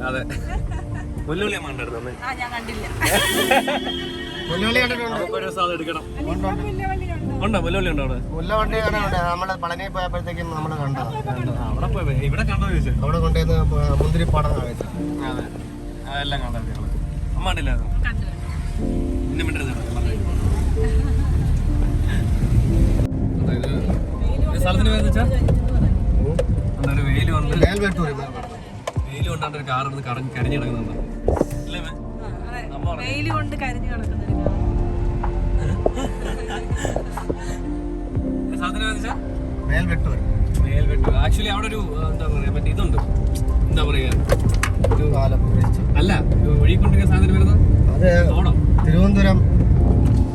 അതെ. മുല്ലുള്ളി കണ്ടായിരുന്നു. ഞാൻ കണ്ടില്ല. മുല്ലവള്ളി കണ്ടിട്ടുണ്ട്. ഒരു സാധനം എടുക്കണം. ഉണ്ടോ മുല്ലുള്ളി ഉണ്ടോ അവിടെ? മുല്ലവണ്ടി കണ്ടുണ്ട്. നമ്മള് പളനി പോയപ്പോഴത്തേക്കും നമ്മള് കണ്ടതാണ്. അവിടെ പോയി ഇവിടെ കണ്ടോ ചോദിച്ചു. അവിടെ കൊണ്ടുവന്ന് മുന്തിരിപ്പാടം കഴിച്ചു. അതെ, അതെല്ലാം കണ്ടത് ഞങ്ങള്. അമ്മ കണ്ടില്ല? പിന്നെ മിണ്ടരുത്. സ്ഥലത്തിന് പേര് വെച്ചാ ഒരു വെയില് വന്ന് വെയില് കൊണ്ടാണ്ട് ഒരു കാർ എടുത്ത് കരിഞ്ഞു കിടക്കുന്നുണ്ട്. വെയില് കൊണ്ട് കരിഞ്ഞു കിടക്കുന്ന സ്ഥലത്തിന് പേര് വെച്ചാ മേൽവെട്ടൂർ. ആക്ച്വലി അവിടെ ഒരു എന്താ പറയാ മറ്റേ ഇതുണ്ട്, എന്താ പറയാ ഒരു അല്ല ഒഴുകിക്കൊണ്ടിരിക്കുന്ന സാധനം വരുന്നത് അത്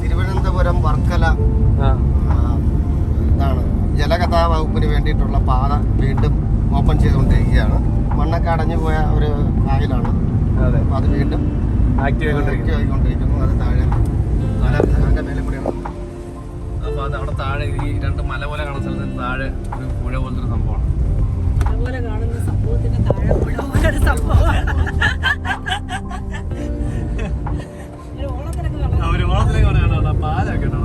തിരുവനന്തപുരം വർക്കല ഇതാണ് ജലഗതാഗത വകുപ്പിന് വേണ്ടിയിട്ടുള്ള പാത വീണ്ടും ഓപ്പൺ ചെയ്തുകൊണ്ടിരിക്കുകയാണ്. മണ്ണൊക്കെ അടഞ്ഞു പോയ ഒരു കായലാണ്. അപ്പോൾ അത് വീണ്ടും ആക്റ്റീവ് ആയിക്കൊണ്ടിരിക്കുന്നു. അത് താഴെ അതിൻ്റെ മേലെ കൂടിയാണ്. അപ്പോൾ അത് അവിടെ താഴെ ഈ രണ്ട് മല പോലെ കാണുന്ന സ്ഥലത്തിന് താഴെ ഒരു പുഴ പോലത്തെ ഒരു സംഭവമാണ്. അതുപോലെ കാണുന്ന സംഭവത്തിന്റെ താഴെ പുഴ പോലെ ഒരു സംഭവമാണ്. ഒരു ഓളത്തിലേക്ക് കാണാനോ പാലൊക്കെ ഉണ്ടോ?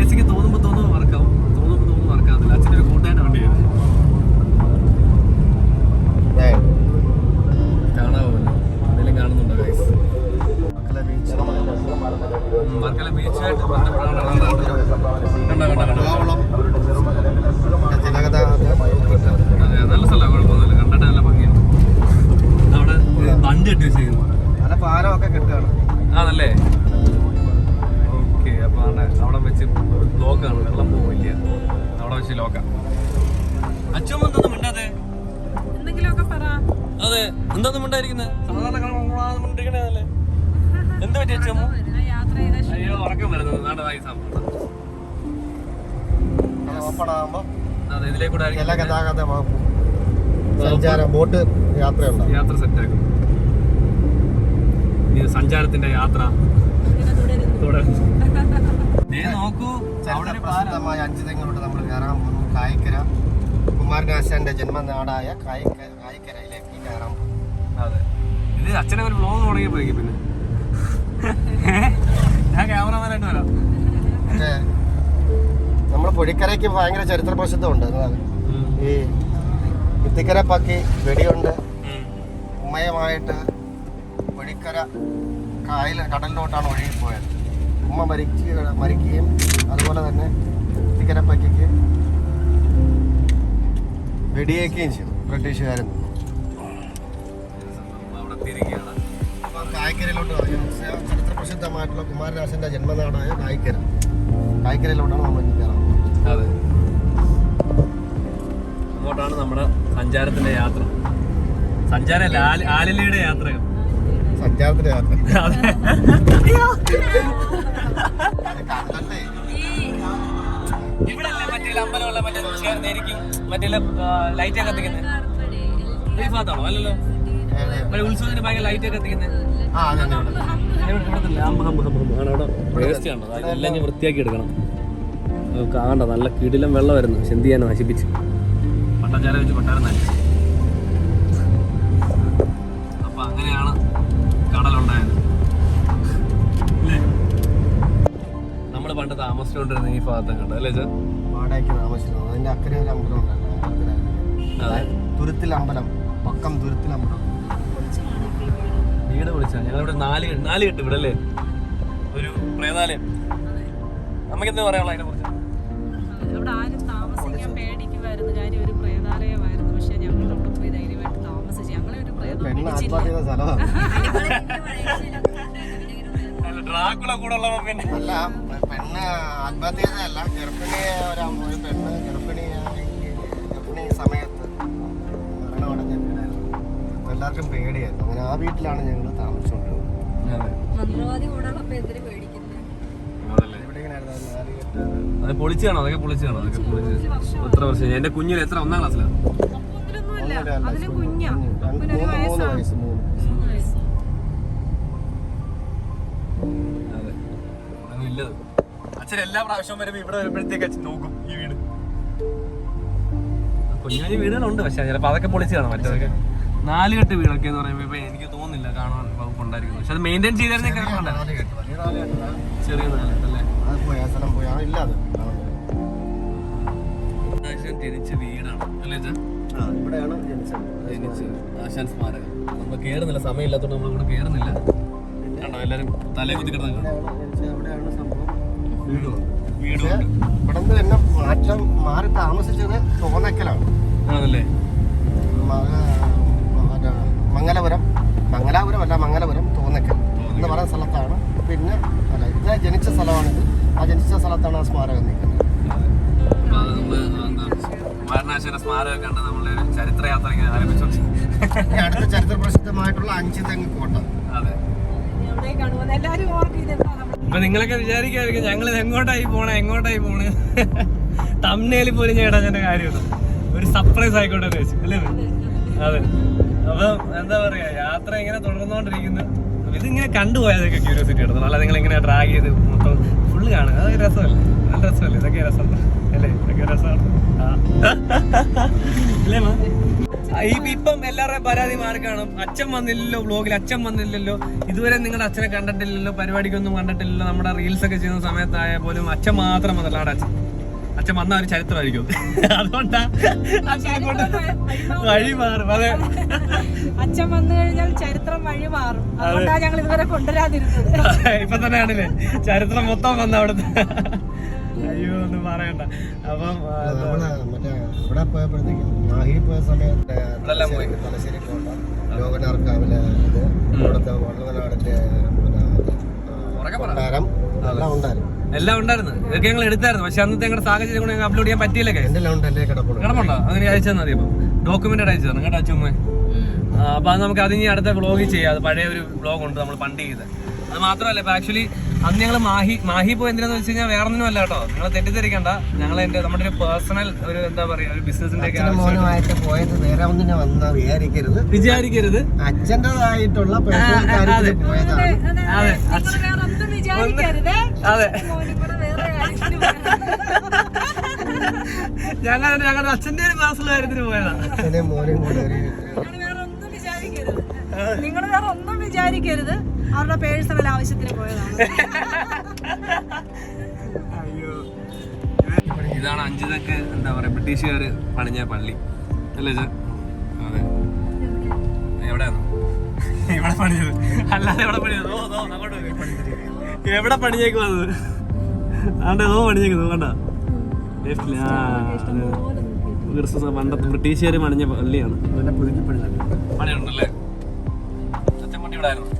എസിക്ക് തോന്നുമ്പോ വർക്കാവും, തോന്നുമ്പോ വർക്കാകത്തില്ല. അച്ഛൻ്റെ ഒരു കൂട്ടുകാരൻ്റെ വണ്ടിയാണ്. കാണാമല്ലോ, എന്തെങ്കിലും കാണുന്നുണ്ടോ ഗൈസ്? വർക്കല ബീച്ചുമായിട്ട് നല്ല സ്ഥലമാണ്, കുഴപ്പമൊന്നുമില്ല. കണ്ടിട്ട് നല്ല ഭംഗിയാണ്. അവിടെ ബണ്ട് കെട്ടി വെച്ചിരിക്കുന്നു. നല്ല പാലമൊക്കെ കിട്ടുകയാണ്. ആണല്ലേ? ഓക്കെ. അപ്പോൾ അവിടെ വെച്ച് ലോക്കാണ്, വെള്ളം പോവില്ല. അവിടെ വെച്ച് ലോക്കാം. അച്ഛൻ എന്തൊന്നും മിണ്ടാതെ? എന്തെങ്കിലുമൊക്കെ പറ. അതെ, എന്തൊന്നും മിണ്ടായിരിക്കുന്നത്? സാധാരണ മിണ്ടിരിക്കണേ. എന്ത് പറ്റി അച്ഛമ്മ? അയ്യോ, ഉറക്കം വരുന്നത്. നാടകമായി സംഭവം. അതെ, ഇതിലേക്കൂടെ ഗതാഗത സഞ്ചാര ബോട്ട് യാത്ര സെറ്റാക്കും. സഞ്ചാരത്തിന്റെ യാത്ര തുടരുന്നു. നോക്കൂ, പ്രസിദ്ധമായ 5 തെങ്ങിലോട്ട് നമ്മൾ കയറാൻ പോകുന്നു. കായിക്കര, കുമാരനാശാന്റെ ജന്മനാടായ കായിക്കരയിലേക്ക് കയറാൻ പോകുന്നു. അതെ, ഇത് അച്ഛനെ ഒരു വ്ലോഗ് തുടങ്ങിയപ്പോഴേക്കും പിന്നെ ഞാൻ ക്യാമറമാനായിട്ട് വരാം. നമ്മൾ പൊഴിക്കരയ്ക്ക് ഭയങ്കര ചരിത്ര പ്രസിദ്ധമുണ്ട്. ഈ ഇത്തിക്കര പക്കി വെടിയുണ്ട് ഉമ്മയുമായിട്ട് പൊഴിക്കര കടലിലോട്ടാണ് ഒഴുകിപ്പോയത്. ഉമ്മ മരിക്കുകയും അതുപോലെ തന്നെ ഇത്തിക്കര പക്കിക്ക് വെടിയേക്കുകയും ചെയ്തു ബ്രിട്ടീഷുകാരൻ. കായ്ക്കരയിലോട്ട് ചരിത്ര പ്രസിദ്ധമായിട്ടുള്ള കുമാരനാശന്റെ ജന്മനാടായ കായ്ക്കരയിലോട്ടാണ് നമ്മൾ കയറാൻ പോകുന്നത്. അതെ, അങ്ങോട്ടാണ് നമ്മുടെ സഞ്ചാരത്തിന്റെ യാത്ര. സഞ്ചാരമല്ല, ആലിലയുടെ യാത്രകൾ. സഞ്ചാരത്തിന്റെ യാത്ര. ഇവിടെ മറ്റേ അമ്പലമുള്ള മറ്റേ ചേർന്നായിരിക്കും മറ്റേ ലൈറ്റ് ഒക്കെ കത്തിക്കുന്നത്. ഈ ഭാഗത്താണോ? അല്ലല്ലോ, ഉത്സവത്തിന് ഭയങ്കര ലൈറ്റ് ഒക്കെ കത്തിക്കുന്നത്. എല്ലാം ഞാൻ വൃത്തിയാക്കി എടുക്കണം. കാണണ്ട, നല്ല കിടിലം വെള്ളം വരുന്നു. എന്ത് ചെയ്യാനോ, നശിപ്പിച്ച് പട്ടച്ചാല വെച്ച് പട്ടാരം നശിച്ചു. അപ്പൊ അങ്ങനെയാണ് കടലുണ്ടായത്. നമ്മള് പണ്ട് താമസിച്ചുകൊണ്ടിരുന്ന ഈ ഭാഗത്തൊക്കെ ഉണ്ട് അല്ലേ? വാടകയ്ക്ക് താമസിച്ചു. അതിന്റെ അക്കരെ ഒരു അമ്പലം ഉണ്ടായിരുന്നു, തുരുത്തിൽ അമ്പലം, പക്കം തുരുത്തിൽ അമ്പലം. വീട് വിളിച്ചാൽ ഞങ്ങളിവിടെ 4 കെട്ട് ഇവിടെ അല്ലേ, ഒരു പ്രേതാലയം. നമുക്ക് എന്താ പറയാനുള്ള അതിനെ കുറിച്ച്? ഇവിടെ ആരും താമസിക്കാൻ പേടിക്കുമായിരുന്നു. കാര്യം ഒരു പ്രേതാലയമായിരുന്നു. പക്ഷെ ഞങ്ങൾ അവിടെ പോയി ധൈര്യമായിട്ട് താമസിച്ചു. ഞങ്ങളെ ഒരു ഡ്രാക്കുള കൂടെ ഉള്ള പിന്നെ അല്ല, പെണ്ണ് ആത്മഹത്യയല്ല, ഒരു പെണ്ണ് ഗർഭിണി സമയത്ത് മരണമടഞ്ഞ വീടായിരുന്നു. എല്ലാവർക്കും പേടിയായിരുന്നു. അങ്ങനെ ആ വീട്ടിലാണ് ഞങ്ങൾ താമസിച്ചുകൊണ്ടിരുന്നത്. അത് പൊളിച്ചാണോ? അതൊക്കെ പൊളിച്ചാണോ? അതൊക്കെ പൊളിച്ച് എത്ര വർഷം? എന്റെ കുഞ്ഞിൽ എത്ര, 1ാം ക്ലാസ്സിലാണ്? അതെ, ഇല്ലത്. അച്ഛൻ എല്ലാ പ്രാവശ്യവും വരുമ്പോ ഇവിടെ വരുമ്പോഴത്തേക്ക് അച്ഛൻ നോക്കും ഈ വീട്. കുഞ്ഞു കുഞ്ഞു വീടുകളുണ്ട്, പക്ഷെ ചിലപ്പോൾ അതൊക്കെ പൊളിച്ച് കാണാം. മറ്റേതൊക്കെ 4 കെട്ട് വീടൊക്കെ എന്ന് പറയുമ്പോൾ ഇപ്പൊ എനിക്ക് തോന്നുന്നില്ല കാണാൻ വകുപ്പ് ഉണ്ടായിരിക്കുന്നു. പക്ഷെ അത് മെയിൻറ്റെയിൻ ചെയ്തായിരുന്നേ ചെറിയ 4 കെട്ട്. ചെറിയ 4 കെട്ടല്ലേ. അത് പോയി ആ സ്ഥലം പോയി ഇല്ല അത് ജനിച്ച വീടാണ് അല്ലേ? ഇവിടെയാണ് ജനിച്ചത്. ആശാൻ സ്മാരകം. നമ്മൾ കേറുന്നില്ല, സമയമില്ലാത്തതുകൊണ്ട് നമ്മൾ ഇവിടെ കേറുന്നില്ല. കണ്ടോ എല്ലാരും തലേ കുത്തി കിടന്നു. അവിടെയാണ് സംഭവം. വീടുണ്ട്. ഇവിടെ നിന്ന് തന്നെ മാറ്റം മാറി താമസിച്ചത് തോന്നക്കലാണ്. ആണല്ലേ? മംഗലാപുരം തോന്നക്കൽ എന്ന് പറയുന്ന സ്ഥലത്താണ്. പിന്നെ അല്ല, ഇത് ജനിച്ച സ്ഥലമാണിത്. ആ ജനിച്ച സ്ഥലത്താണ് ആ സ്മാരകം നിൽക്കുന്നത്. വാരണാസിയുടെ സ്മാരകം കണ്ട് നമ്മളൊരു ചരിത്രയാത്ര ആരംഭിച്ചോണ്ട് അടുത്ത ചരിത്ര പ്രസിദ്ധമായിട്ടുള്ള 5 തെങ്ങ് കോട്ട. അതെ. അപ്പൊ നിങ്ങളൊക്കെ വിചാരിക്കായിരിക്കും ഞങ്ങൾ എങ്ങോട്ടായി പോണേ തമ്മിൽ പോലും ചേട്ടാ എന്റെ കാര്യമാണ്. ഒരു സർപ്രൈസ് ആയിക്കോട്ടെ എന്ന് വെച്ചു അല്ലേ? അതെ. അപ്പൊ എന്താ പറയാ, യാത്ര ഇങ്ങനെ തുടർന്നുകൊണ്ടിരിക്കുന്നു. ഇതിങ്ങനെ കണ്ടുപോയതൊക്കെ ക്യൂരിയോസിറ്റി എടുക്കണം. അല്ല നിങ്ങൾ ഇങ്ങനെ ഡ്രാഗ് ചെയ്ത് മൊത്തം ഫുള്ള് കാണുക, അത് രസമല്ലേ? നല്ല രസമല്ലേ? ഇതൊക്കെ രസം അല്ലേ? ഇതൊക്കെ രസമാണ്. ഇപ്പം എല്ലാവരുടെയും പരാതി മാറി കാണും. അച്ഛൻ വന്നില്ലല്ലോ വ്ളോഗിൽ, അച്ഛൻ വന്നില്ലല്ലോ, ഇതുവരെ നിങ്ങളുടെ അച്ഛനെ കണ്ടിട്ടില്ലല്ലോ, പരിപാടിക്കൊന്നും കണ്ടിട്ടില്ലല്ലോ. നമ്മുടെ റീൽസ് ഒക്കെ ചെയ്യുന്ന സമയത്തായ പോലും അച്ഛൻ മാത്രം വന്നല്ല. അവിടെ അച്ഛൻ വന്ന ഒരു ചരിത്രമായിരിക്കും. അതുകൊണ്ടാ അച്ഛനെ കൊണ്ട് വഴി മാറും. അതെ, അച്ഛൻ വന്നു കഴിഞ്ഞാൽ ചരിത്രം വഴി മാറും. അതുകൊണ്ടാണ് ഞങ്ങൾ ഇതുവരെ കൊണ്ടുവരാതിരുന്നത്. ഇപ്പൊ തന്നെ ആണല്ലേ ചരിത്രം മൊത്തം വന്ന അവിടുത്തെ. അയ്യോ ഒന്നും പറയണ്ട. അപ്പം മറ്റേ ഇവിടെ പോയപ്പോഴത്തേക്കും മാഹി പോയ സമയത്ത് തലശ്ശേരി കോട്ട, ലോകനാർക്കാവിലെ ഇത്, ഇവിടുത്തെ വള്ളനാടിന്റെ കൊട്ടാരം എല്ലാം ഉണ്ടായിരുന്നു. ഇതൊക്കെ ഞങ്ങൾ എടുത്തായിരുന്നു. പക്ഷെ അന്നത്തെ ഞങ്ങളുടെ സാഹചര്യം കൊണ്ട് ഞങ്ങൾ അപ്ലോഡ് ചെയ്യാൻ പറ്റിയില്ലൊക്കെ. കിടപ്പുണ്ടോ? അങ്ങനെ അയച്ചു തന്നാൽ മതി. അപ്പൊ ഡോക്യുമെന്റ് അയച്ചു തരണം കേട്ടോ അച്ഛമ്മ. അപ്പൊ അത് നമുക്ക് അതിന് അടുത്ത വ്ളോഗിൽ ചെയ്യാം. അത് പഴയ ഒരു വ്ളോഗ് ഉണ്ട് നമ്മൾ പണ്ട് ചെയ്ത്. അത് മാത്രമല്ല, ഇപ്പൊ ആക്ച്വലി അന്ന് ഞങ്ങൾ മാഹി പോയി എന്തിനാന്ന് വെച്ച് കഴിഞ്ഞാൽ വേറെ ഒന്നും അല്ല കേട്ടോ. നിങ്ങൾ തെറ്റിദ്ധരിക്കണ്ട. ഞങ്ങൾ നമ്മുടെ ഒരു പേഴ്സണൽ ഒരു എന്താ പറയാ ഒരു ബിസിനസിന്റെ പോയത് വേറെ ഒന്നിനെ വന്നാ വിചാരിക്കരുത്. അച്ഛൻ്റെതായിട്ടുള്ള അതെ, ഞങ്ങളുടെ അച്ഛന്റെ ഒരു പേഴ്സണൽ കാര്യത്തിന് പോയതാ. നിങ്ങൾ വേറെ ഒന്നും വിചാരിക്കരുത്. അവരുടെ പേഴ്സണൽ ആവശ്യത്തിന് പോയതാണ്. അയ്യോ, ഇതാണ് 5 തെങ്ങ് എന്താ പറയാ ബ്രിട്ടീഷുകാർ പണിഞ്ഞ പള്ളി അല്ലേ? അതെ. എവിടെയാണോ ഇവിടെ പണിഞ്ഞത്? അല്ലാതെ എവിടെ പണിയത്? എവിടെ പണിഞ്ഞേക്ക് വന്നത്? ആണ്ടെ പണിഞ്ഞേക്കുന്നത് കണ്ട ലെഫ്റ്റില്. പണ്ടത്തെ ബ്രിട്ടീഷുകാർ പണിഞ്ഞ പള്ളിയാണ്. പണിയുണ്ടല്ലേ? അച്ഛൻപണ്ടി ഇവിടെ ആയിരുന്നു.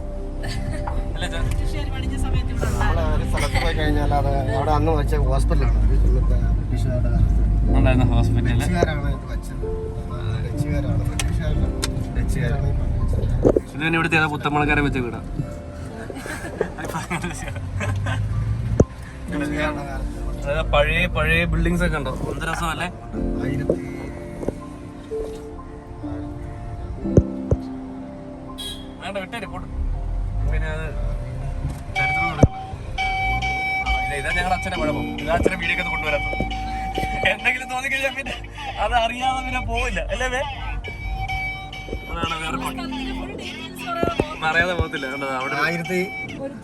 സ്ഥലത്ത് പോയി കഴിഞ്ഞാൽ അത് അവിടെ അന്ന് വെച്ച ഹോസ്പിറ്റലാണ്. ബ്രിട്ടീഷുകാരുടെ ഡച്ചുകാരാണ് ഇവിടുത്തെ പുത്തമ്മളക്കാരെ വെച്ച വീടാ. പഴയ ബിൽഡിങ്സ് ഒക്കെ ഉണ്ടോ? എന്ത് രസമല്ലേ? വേണ്ട വിട്ടേര് പോട്ട്. പിന്നെ അത് ഇതാ ഞങ്ങളുടെ അച്ഛനെ കുഴപ്പം. ഇതാ അച്ഛനെ വീഡിയോ ഒക്കെ കൊണ്ടുവരാത്തത്. എന്തെങ്കിലും തോന്നിക്കഴിഞ്ഞാൽ പിന്നെ അത് അറിയാതെ പിന്നെ പോവില്ല അല്ലേ? അതാണ് വേറെ അറിയാതെ പോകത്തില്ല.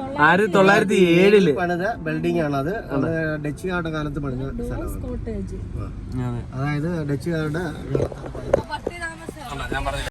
1907 പണിത ബിൽഡിംഗ് ആണ് അത്. ഡച്ചുകാരുടെ കാലത്ത് പണിത സ്ഥലമാണ്. അതായത് ഡച്ചുകാരുടെ ഞാൻ പറഞ്ഞില്ല.